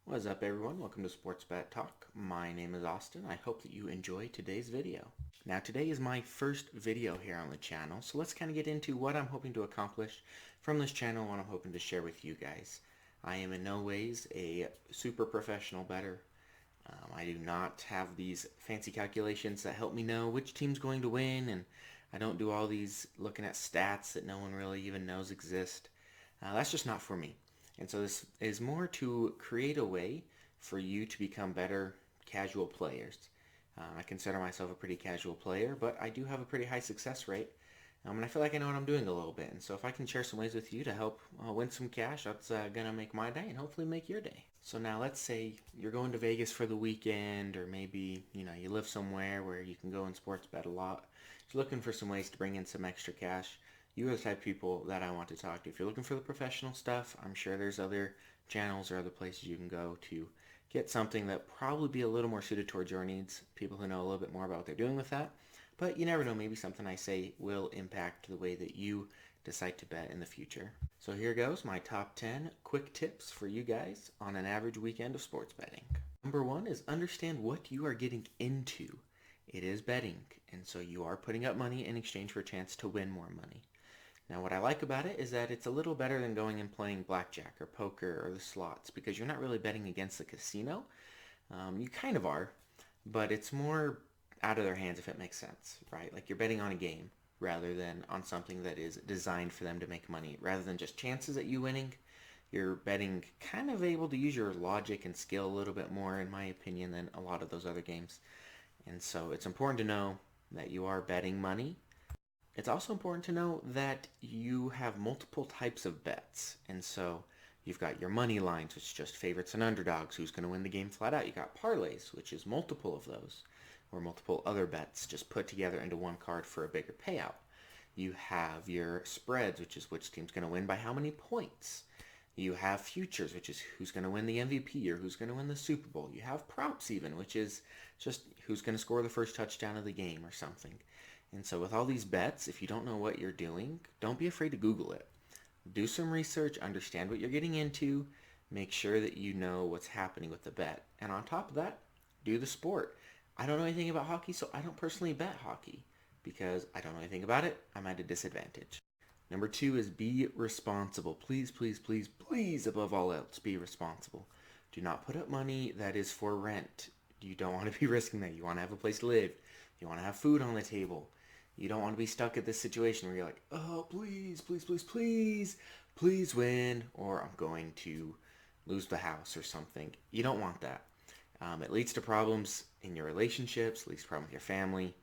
What's up everyone? Welcome to Sports Bet Talk. My name is Austin. I hope that you enjoy today's video. Now today is my first video here on the channel, so let's kind of get into what I'm hoping to accomplish from this channel and what I'm hoping to share with you guys. I am in no ways a super professional bettor. I do not have these fancy calculations that help me know which team's going to win, and I don't do all these looking at stats that no one really even knows exist. That's just not for me. And so this is more to create a way for you to become better casual players. I consider myself a pretty casual player, but I do have a pretty high success rate. And I feel like I know what I'm doing a little bit. And so if I can share some ways with you to help win some cash, that's going to make my day and hopefully make your day. So now let's say you're going to Vegas for the weekend, or maybe you live somewhere where you can go and sports bet a lot. You're looking for some ways to bring in some extra cash. You are the type of people that I want to talk to. If you're looking for the professional stuff, I'm sure there's other channels or other places you can go to get something that probably be a little more suited towards your needs, people who know a little bit more about what they're doing with that. But you never know, maybe something I say will impact the way that you decide to bet in the future. So here goes my top 10 quick tips for you guys on an average weekend of sports betting. Number one is understand what you are getting into. It is betting, and so you are putting up money in exchange for a chance to win more money. Now what I like about it is that it's a little better than going and playing blackjack or poker or the slots, because you're not really betting against the casino. You kind of are, but it's more out of their hands, if it makes sense, right? Like you're betting on a game rather than on something that is designed for them to make money. Rather than just chances at you winning, you're betting kind of able to use your logic and skill a little bit more, in my opinion, than a lot of those other games. And so it's important to know that you are betting money. It's also important to know that you have multiple types of bets. And so you've got your money lines, which is just favorites and underdogs, who's going to win the game flat out. You got parlays, which is multiple of those, or multiple other bets just put together into one card for a bigger payout. You have your spreads, which is which team's going to win by how many points. You have futures, which is who's going to win the MVP or who's going to win the Super Bowl. You have props even, which is just who's going to score the first touchdown of the game or something. And so with all these bets, if you don't know what you're doing, don't be afraid to Google it. Do some research, understand what you're getting into, make sure that you know what's happening with the bet. And on top of that, do the sport. I don't know anything about hockey, so I don't personally bet hockey because I don't know anything about it. I'm at a disadvantage. Number two is be responsible. Please, please, please, please, above all else, be responsible. Do not put up money that is for rent. You don't want to be risking that. You want to have a place to live. You want to have food on the table. You don't want to be stuck at this situation where you're like, oh, please, please, please, please, please win, or I'm going to lose the house or something. You don't want that. It leads to problems in your relationships, leads to problems with your family,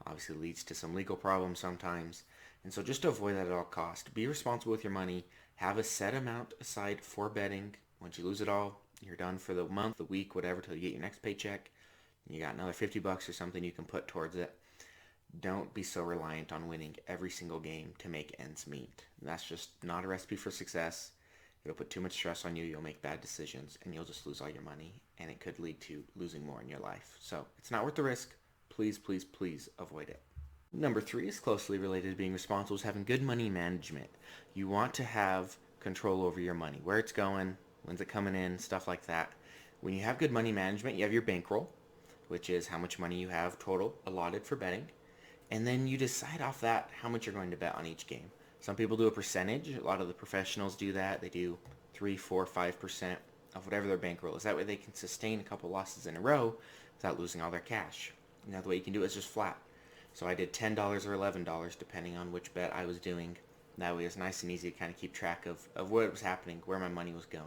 obviously leads to some legal problems sometimes. And so just to avoid that at all costs, be responsible with your money. Have a set amount aside for betting. Once you lose it all, you're done for the month, the week, whatever, till you get your next paycheck. You got another $50 or something you can put towards it. Don't be so reliant on winning every single game to make ends meet. That's just not a recipe for success. It'll put too much stress on you, you'll make bad decisions, and you'll just lose all your money, and it could lead to losing more in your life. So it's not worth the risk. Please, please, please avoid it. Number three is closely related to being responsible, is having good money management. You want to have control over your money, where it's going, when's it coming in, stuff like that. When you have good money management, you have your bankroll, which is how much money you have total allotted for betting. And then you decide off that how much you're going to bet on each game. Some people do a percentage. A lot of the professionals do that. They do 3, 4, 5% of whatever their bankroll is. That way they can sustain a couple losses in a row without losing all their cash. Another way you can do it is just flat. So I did $10 or $11 depending on which bet I was doing. That way it's nice and easy to kind of keep track of what was happening, where my money was going.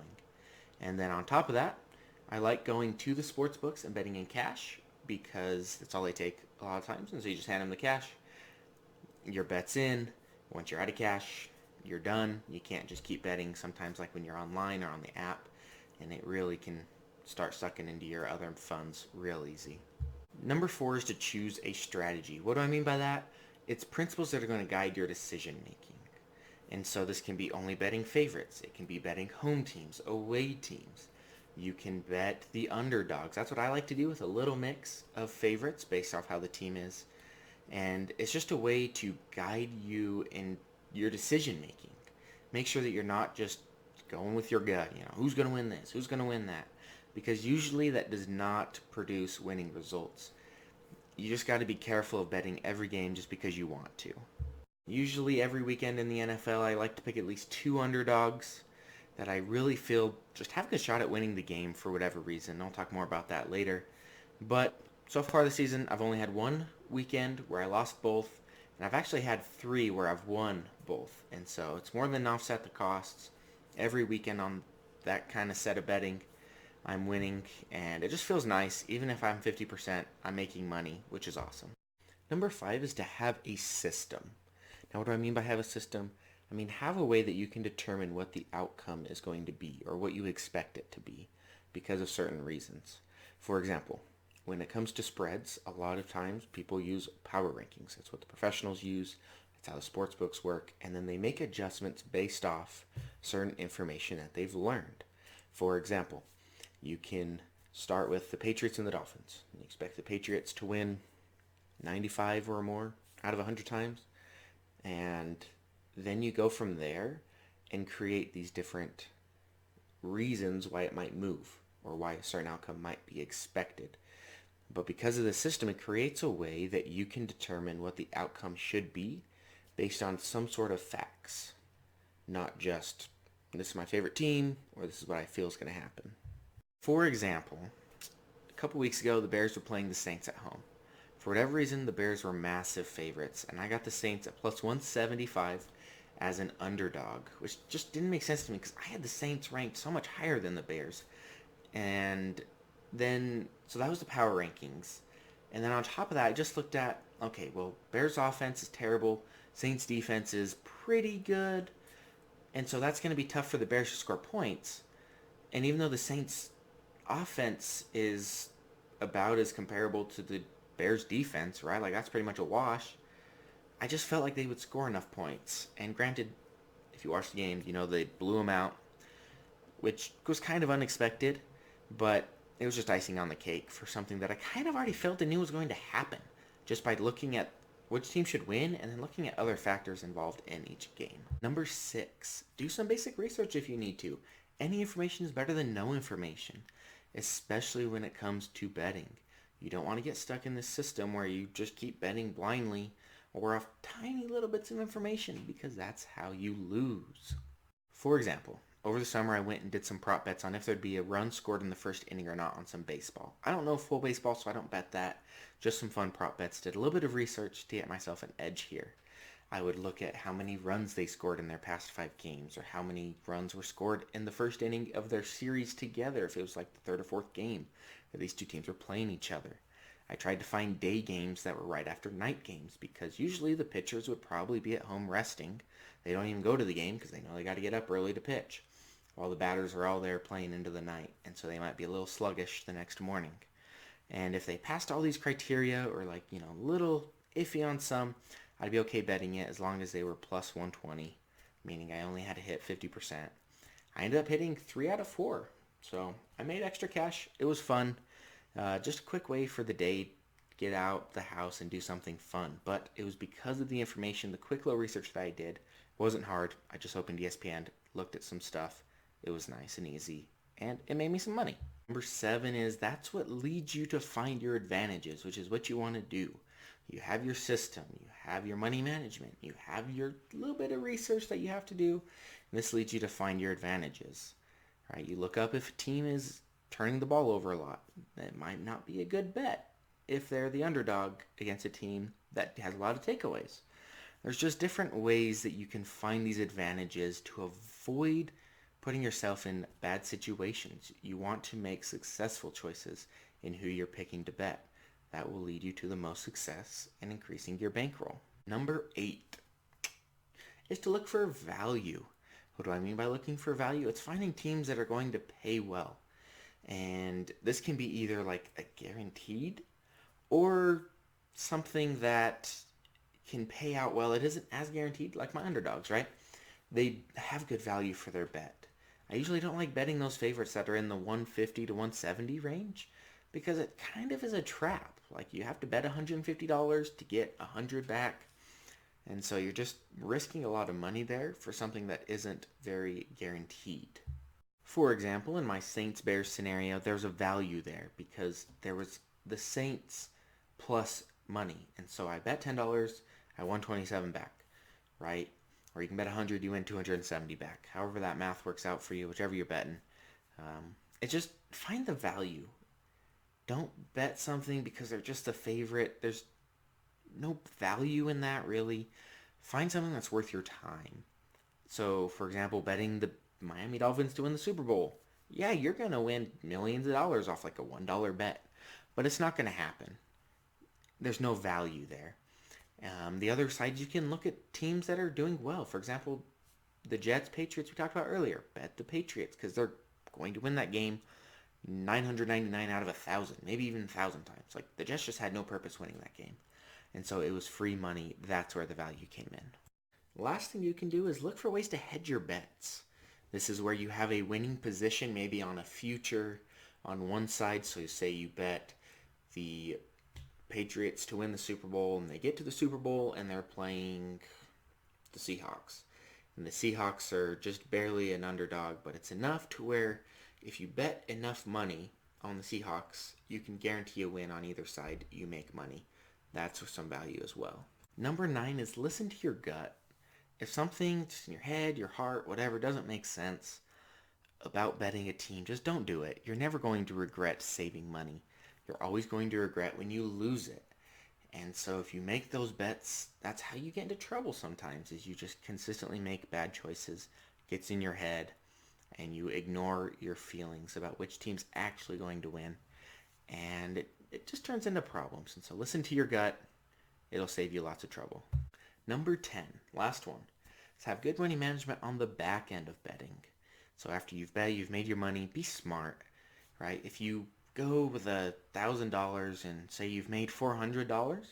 And then on top of that, I like going to the sports books and betting in cash because that's all they take a lot of times. And so you just hand them the cash. Your bet's in. Once you're out of cash, you're done. You can't just keep betting sometimes like when you're online or on the app. And it really can start sucking into your other funds real easy. Number four is to choose a strategy. What do I mean by that? It's principles that are going to guide your decision making. And so this can be only betting favorites. It can be betting home teams, away teams. You can bet the underdogs. That's what I like to do, with a little mix of favorites based off how the team is. And it's just a way to guide you in your decision making. Make sure that you're not just going with your gut, who's going to win this, who's going to win that, because usually that does not produce winning results. You just got to be careful of betting every game just because you want to. Usually every weekend in the NFL, I like to pick at least 2 underdogs that I really feel just have a good shot at winning the game for whatever reason. I'll talk more about that later. But so far this season, I've only had one weekend where I lost both, and I've actually had 3 where I've won both. And so it's more than offset the costs. Every weekend on that kind of set of betting, I'm winning, and it just feels nice. Even if I'm 50%, I'm making money, which is awesome. Number 5 is to have a system. Now, what do I mean by have a system? I mean, have a way that you can determine what the outcome is going to be or what you expect it to be because of certain reasons. For example, when it comes to spreads, a lot of times people use power rankings. That's what the professionals use. That's how the sports books work. And then they make adjustments based off certain information that they've learned. For example, you can start with the Patriots and the Dolphins. You expect the Patriots to win 95 or more out of 100 times. And then you go from there and create these different reasons why it might move or why a certain outcome might be expected. But because of the system, it creates a way that you can determine what the outcome should be based on some sort of facts, not just this is my favorite team or this is what I feel is going to happen. For example, a couple weeks ago, the Bears were playing the Saints at home. For whatever reason, the Bears were massive favorites, and I got the Saints at plus 175 as an underdog, which just didn't make sense to me because I had the Saints ranked so much higher than the Bears. And then, so that was the power rankings. And then on top of that, I just looked at, okay, well, Bears offense is terrible. Saints defense is pretty good. And so that's going to be tough for the Bears to score points. And even though the Saints offense is about as comparable to the Bears defense, right? Like that's pretty much a wash. I just felt like they would score enough points. And granted, if you watch the game, they blew them out, which was kind of unexpected, but it was just icing on the cake for something that I kind of already felt and knew was going to happen just by looking at which team should win and then looking at other factors involved in each game. Number 6, do some basic research if you need to. Any information is better than no information, especially when it comes to betting. You don't want to get stuck in this system where you just keep betting blindly or off tiny little bits of information because that's how you lose. For example, over the summer I went and did some prop bets on if there'd be a run scored in the first inning or not on some baseball. I don't know full baseball, so I don't bet that. Just some fun prop bets. Did a little bit of research to get myself an edge here. I would look at how many runs they scored in their past 5 games or how many runs were scored in the first inning of their series together if it was like the 3rd or 4th game that these two teams were playing each other. I tried to find day games that were right after night games because usually the pitchers would probably be at home resting. They don't even go to the game because they know they got to get up early to pitch, while the batters are all there playing into the night, and so they might be a little sluggish the next morning. And if they passed all these criteria or a little iffy on some, I'd be okay betting it as long as they were plus 120, meaning I only had to hit 50%. I ended up hitting 3 out of 4, so I made extra cash. It was fun. Just a quick way for the day to get out the house and do something fun. But it was because of the information, the quick little research that I did. It wasn't hard. I just opened ESPN, looked at some stuff. It was nice and easy, and it made me some money. Number 7 is that's what leads you to find your advantages, which is what you want to do. You have your system, you have your money management, you have your little bit of research that you have to do, and this leads you to find your advantages. Right? You look up if a team is turning the ball over a lot. That might not be a good bet if they're the underdog against a team that has a lot of takeaways. There's just different ways that you can find these advantages to avoid putting yourself in bad situations. You want to make successful choices in who you're picking to bet. That will lead you to the most success and increasing your bankroll. Number 8 is to look for value. What do I mean by looking for value? It's finding teams that are going to pay well. And this can be either like a guaranteed or something that can pay out well. It isn't as guaranteed like my underdogs, right? They have good value for their bet. I usually don't like betting those favorites that are in the 150 to 170 range because it kind of is a trap. Like you have to bet $150 to get $100 back. And so you're just risking a lot of money there for something that isn't very guaranteed. For example, in my Saints-Bears scenario, there's a value there because there was the Saints plus money. And so I bet $10, I won 27 back, right? Or you can bet 100, you win 270 back. However that math works out for you, whichever you're betting. It's just find the value. Don't bet something because they're just a favorite. There's no value in that, really. Find something that's worth your time. So, for example, betting the Miami Dolphins to win the Super Bowl. Yeah, you're going to win millions of dollars off like a $1 bet, but it's not going to happen. There's no value there. The other side, you can look at teams that are doing well. For example, the Jets, Patriots we talked about earlier. Bet the Patriots because they're going to win that game 999 out of 1,000, maybe even 1,000 times. Like, the Jets just had no purpose winning that game. And so it was free money. That's where the value came in. Last thing you can do is look for ways to hedge your bets. This is where you have a winning position maybe on a future on one side. So say you bet the Patriots to win the Super Bowl and they get to the Super Bowl and they're playing the Seahawks. And the Seahawks are just barely an underdog, but it's enough to where if you bet enough money on the Seahawks, you can guarantee a win on either side. You make money. That's some value as well. Number 9 is listen to your gut. If something just in your head, your heart, whatever, doesn't make sense about betting a team, just don't do it. You're never going to regret saving money. You're always going to regret when you lose it. And so if you make those bets, that's how you get into trouble sometimes, is you just consistently make bad choices, gets in your head, and you ignore your feelings about which team's actually going to win. And it just turns into problems. And so listen to your gut. It'll save you lots of trouble. Number 10, last one, is have good money management on the back end of betting. So after you've bet, you've made your money, be smart, right? If you go with $1,000 and say you've made $400,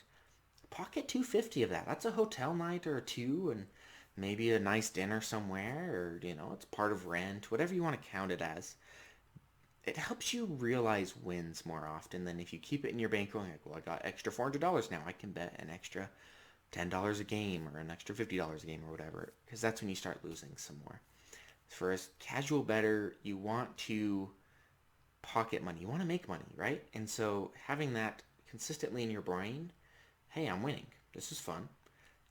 pocket $250 of that. That's a hotel night or two and maybe a nice dinner somewhere, or, it's part of rent, whatever you want to count it as. It helps you realize wins more often than if you keep it in your bankroll and you're like, well, I got extra $400 now. I can bet an extra $10 a game or an extra $50 a game or whatever, because that's when you start losing some more. For a casual bettor, you want to pocket money. You want to make money, right? And so having that consistently in your brain, hey, I'm winning. This is fun.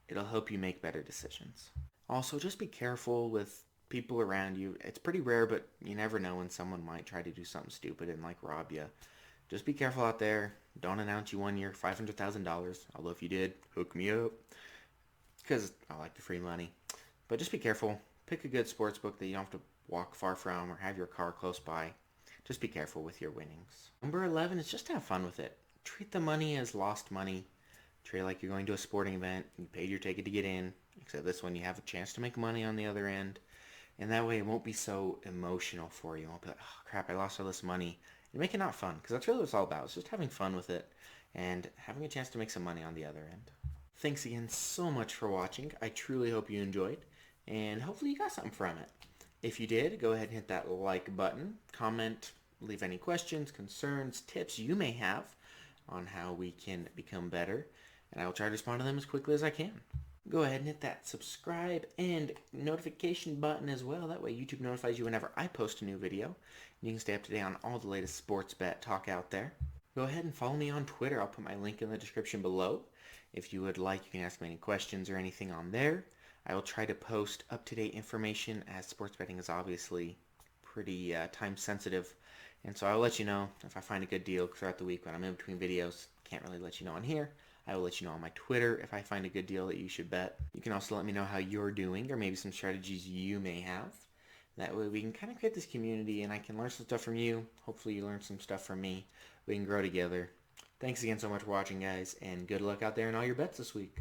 It'll help you make better decisions. Also, just be careful with people around you. It's pretty rare, but you never know when someone might try to do something stupid and rob you. Just be careful out there. Don't announce you won your $500,000. Although if you did, hook me up, because I like the free money. But just be careful. Pick a good sports book that you don't have to walk far from or have your car close by. Just be careful with your winnings. Number 11 is just have fun with it. Treat the money as lost money. Treat it like you're going to a sporting event. You paid your ticket to get in. Except this one, you have a chance to make money on the other end. And that way it won't be so emotional for you. It won't be like, oh crap, I lost all this money. You make it not fun, because that's really what it's all about. It's just having fun with it and having a chance to make some money on the other end. Thanks again so much for watching. I truly hope you enjoyed, and hopefully you got something from it. If you did, go ahead and hit that like button, comment, leave any questions, concerns, tips you may have on how we can become better, and I will try to respond to them as quickly as I can. Go ahead and hit that subscribe and notification button as well. That way YouTube notifies you whenever I post a new video. And you can stay up to date on all the latest sports bet talk out there. Go ahead and follow me on Twitter. I'll put my link in the description below. If you would like, you can ask me any questions or anything on there. I will try to post up-to-date information, as sports betting is obviously pretty time sensitive. And so I'll let you know if I find a good deal throughout the week when I'm in between videos. Can't really let you know on here. I will let you know on my Twitter if I find a good deal that you should bet. You can also let me know how you're doing or maybe some strategies you may have. That way we can kind of create this community and I can learn some stuff from you. Hopefully you learn some stuff from me. We can grow together. Thanks again so much for watching, guys, and good luck out there in all your bets this week.